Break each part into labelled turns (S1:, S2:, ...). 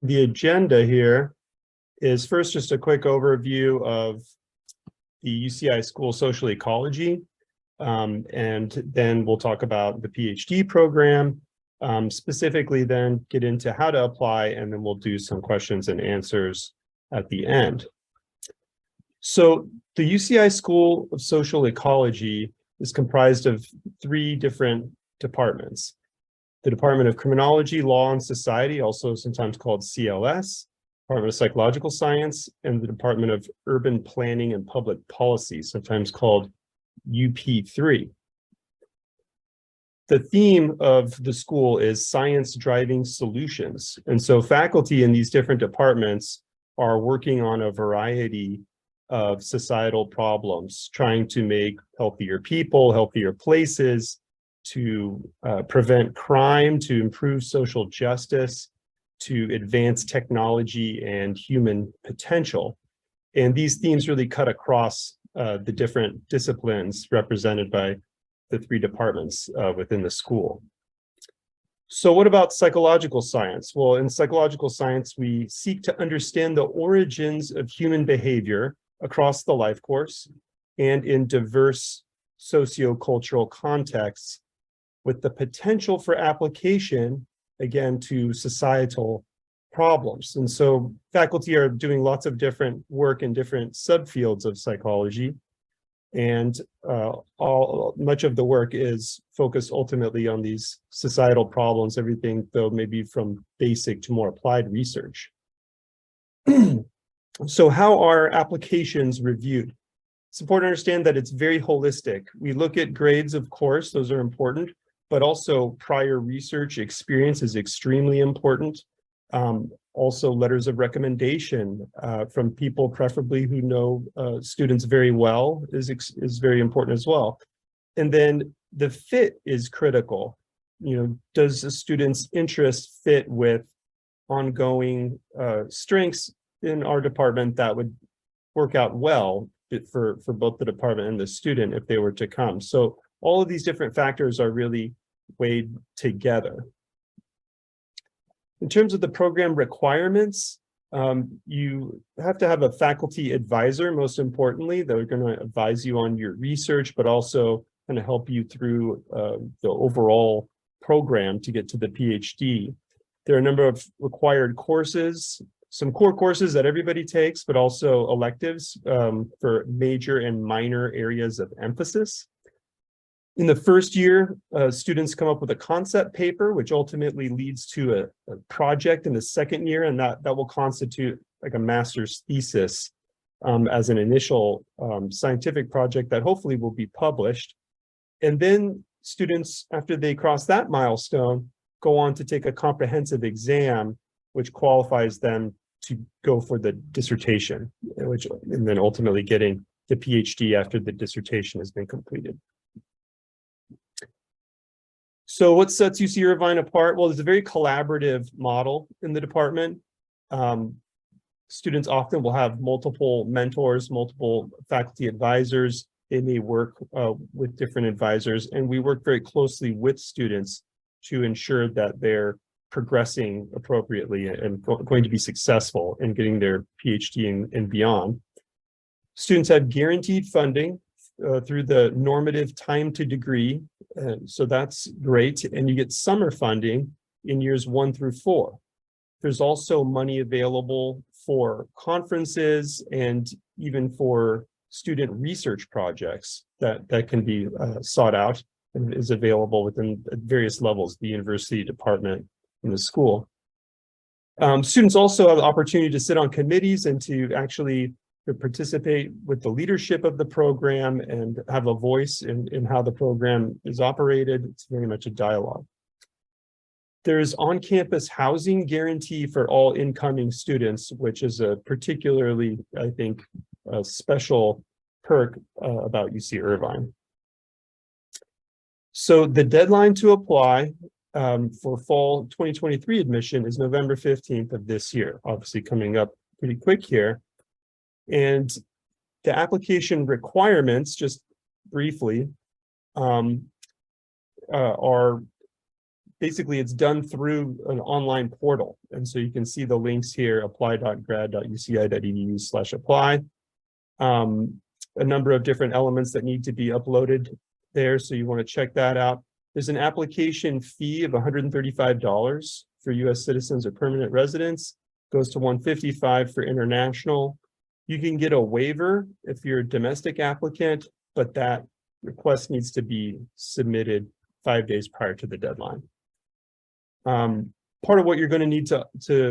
S1: The agenda here is first just a quick overview of the UCI School Social Ecology, and then we'll talk about the PhD program, specifically then get into how to apply, and then we'll do some questions and answers at the end. So the UCI School of Social Ecology is comprised of three different departments. The Department of Criminology, Law, and Society, also sometimes called CLS, Department of Psychological Science, and the Department of Urban Planning and Public Policy, sometimes called UP3. The theme of the school is science driving solutions. And so faculty in these different departments are working on a variety of societal problems, trying to make healthier people, healthier places, to prevent crime, to improve social justice, to advance technology and human potential. And these themes really cut across the different disciplines represented by the three departments within the school. So what about psychological science? Well, in psychological science, we seek to understand the origins of human behavior across the life course and in diverse sociocultural contexts, with the potential for application, again, to societal problems. And so faculty are doing lots of different work in different subfields of psychology. And much of the work is focused ultimately on these societal problems, everything though maybe from basic to more applied research. So how are applications reviewed? It's important to understand that it's very holistic. We look at grades, of course, those are important, but also prior research experience is extremely important. Also letters of recommendation from people preferably who know students very well is very important as well. And then the fit is critical. You know, does a student's interest fit with ongoing strengths in our department that would work out well for both the department and the student if they were to come. So all of these different factors are really weighed together. In terms of the program requirements, you have to have a faculty advisor, most importantly. They're going to advise you on your research, but also kind of help you through the overall program to get to the PhD. There are a number of required courses, some core courses that everybody takes, but also electives for major and minor areas of emphasis. In the first year, students come up with a concept paper, which ultimately leads to a project in the second year, and that will constitute like a master's thesis as an initial scientific project that hopefully will be published. And then students, after they cross that milestone, go on to take a comprehensive exam, which qualifies them to go for the dissertation, and then ultimately getting the PhD after the dissertation has been completed. So what sets UC Irvine apart? Well, there's a very collaborative model in the department. Students often will have multiple mentors, multiple faculty advisors. They may work with different advisors, and we work very closely with students to ensure that they're progressing appropriately and going to be successful in getting their PhD and beyond. Students have guaranteed funding through the normative time to degree. So that's great. And you get summer funding in years 1 through 4. There's also money available for conferences and even for student research projects that can be sought out and is available within various levels, the university, department, and the school. Students also have the opportunity to sit on committees and to actually participate with the leadership of the program and have a voice in how the program is operated. It's very much a dialogue. There's on-campus housing guarantee for all incoming students, which is a particularly, I think, a special perk about UC Irvine. So the deadline to apply for fall 2023 admission is November 15th of this year, obviously coming up pretty quick here. And the application requirements, just briefly, are basically it's done through an online portal. And so you can see the links here, apply.grad.uci.edu/apply. A number of different elements that need to be uploaded there. So you want to check that out. There's an application fee of $135 for US citizens or permanent residents, goes to $155 for international. You can get a waiver if you're a domestic applicant, but that request needs to be submitted 5 days prior to the deadline. Part of what you're going to need to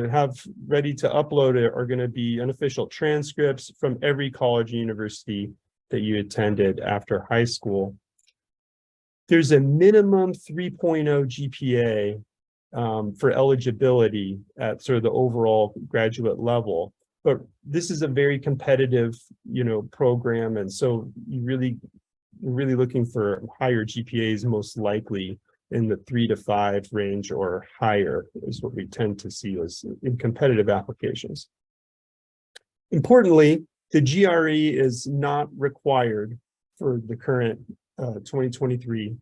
S1: have ready to upload are going to be unofficial transcripts from every college and university that you attended after high school. There's a minimum 3.0 GPA for eligibility at sort of the overall graduate level, but this is a very competitive, program, and so you're really looking for higher GPAs, most likely in the 3 to 5 range or higher is what we tend to see as in competitive applications. Importantly, the GRE is not required for the current 2023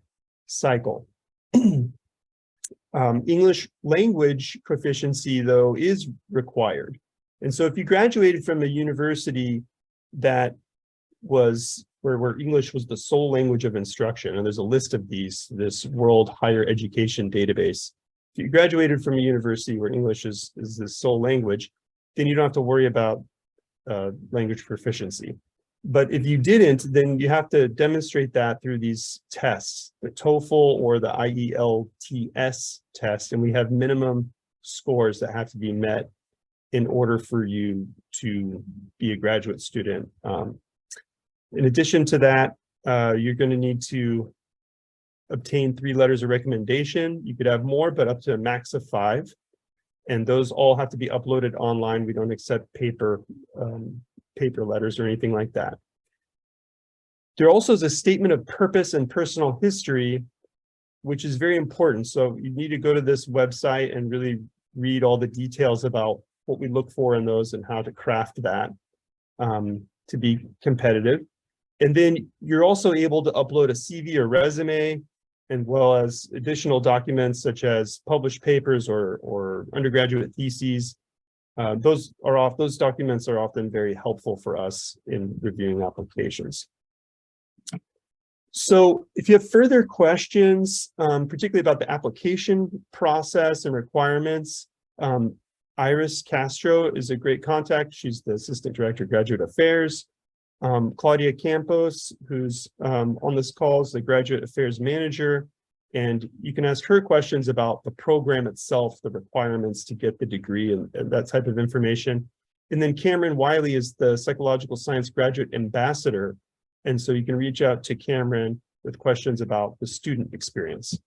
S1: cycle. English language proficiency, though, is required. And so if you graduated from a university that was where English was the sole language of instruction, and there's a list of these, this World Higher Education Database. If you graduated from a university where English is the sole language, then you don't have to worry about language proficiency. But if you didn't, then you have to demonstrate that through these tests, the TOEFL or the IELTS test, and we have minimum scores that have to be met in order for you to be a graduate student. In addition to that, you're going to need to obtain 3 letters of recommendation. You could have more, but up to a max of 5. And those all have to be uploaded online. We don't accept paper letters or anything like that. There also is a statement of purpose and personal history, which is very important. So you need to go to this website and really read all the details about what we look for in those and how to craft that to be competitive. And then you're also able to upload a CV or resume, as well as additional documents such as published papers or undergraduate theses. Those documents are often very helpful for us in reviewing applications. So if you have further questions, particularly about the application process and requirements, Iris Castro is a great contact. She's the Assistant Director of Graduate Affairs. Claudia Campos, who's on this call, is the Graduate Affairs Manager. And you can ask her questions about the program itself, the requirements to get the degree and that type of information. And then Cameron Wiley is the Psychological Science Graduate Ambassador. And so you can reach out to Cameron with questions about the student experience.